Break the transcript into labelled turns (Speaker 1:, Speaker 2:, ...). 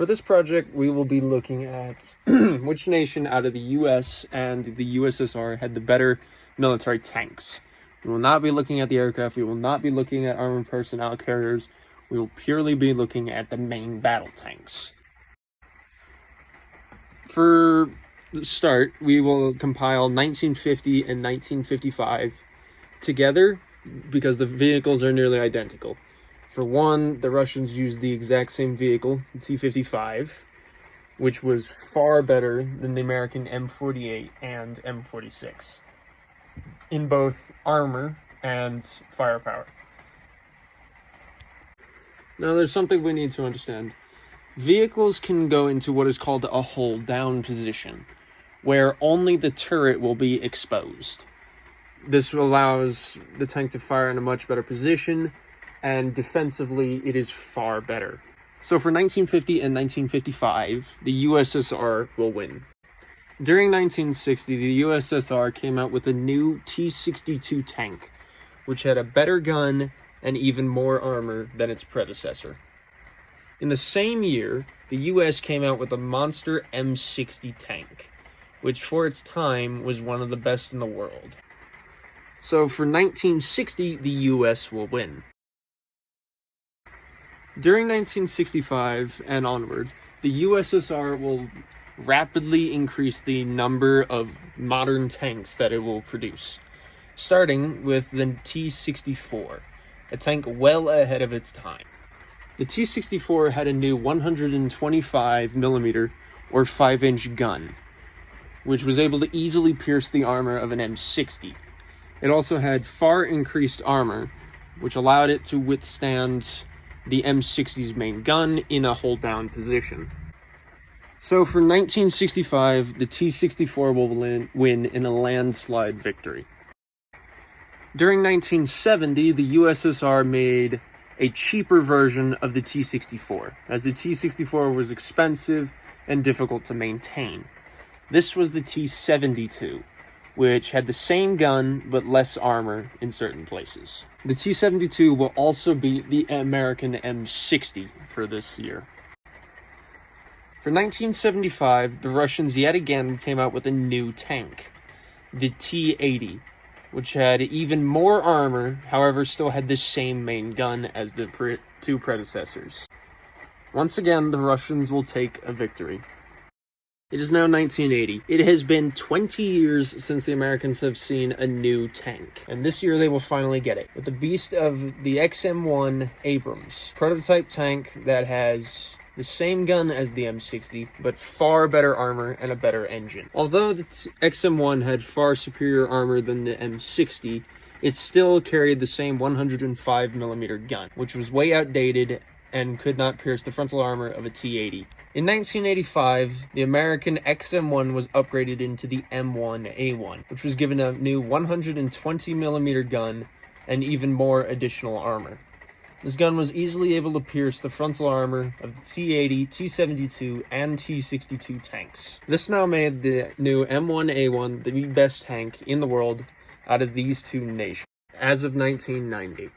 Speaker 1: For this project, we will be looking at which nation out of the US and the USSR had the better military tanks. We will not be looking at the aircraft, we will not be looking at armored personnel carriers, we will purely be looking at the main battle tanks. For the start, we will compile 1950 and 1955 together because the vehicles are nearly identical. For one, the Russians used the exact same vehicle, the T-55, which was far better than the American M48 and M46 in both armor and firepower. Now, there's something we need to understand. Vehicles can go into what is called a hold-down position, where only the turret will be exposed. This allows the tank to fire in a much better position, and defensively, it is far better. So for 1950 and 1955, the USSR will win. During 1960, the USSR came out with a new T-62 tank, which had a better gun and even more armor than its predecessor. In the same year, the US came out with a monster M60 tank, which for its time was one of the best in the world. So for 1960, the US will win. During 1965 and onwards, the USSR will rapidly increase the number of modern tanks that it will produce, starting with the T-64, a tank well ahead of its time. The T-64 had a new 125mm or 5-inch gun, which was able to easily pierce the armor of an M60. It also had far increased armor, which allowed it to withstand the M60's main gun in a hold-down position. So for 1965, the T-64 will win in a landslide victory. During 1970, the USSR made a cheaper version of the T-64, as the T-64 was expensive and difficult to maintain. This was the T-72, which had the same gun but less armor in certain places. The T-72 will also beat the American M60 for this year. For 1975, the Russians yet again came out with a new tank, the T-80, which had even more armor, however still had the same main gun as the two predecessors. Once again, the Russians will take a victory. It is now 1980. It has been 20 years since the Americans have seen a new tank, and this year they will finally get it, with the beast of the XM1 Abrams, prototype tank that has the same gun as the M60, but far better armor and a better engine. Although the XM1 had far superior armor than the M60, it still carried the same 105mm gun, which was way outdated and could not pierce the frontal armor of a T-80. In 1985, the American XM1 was upgraded into the M1A1, which was given a new 120mm gun and even more additional armor. This gun was easily able to pierce the frontal armor of the T-80, T-72, and T-62 tanks. This now made the new M1A1 the best tank in the world out of these two nations, as of 1990.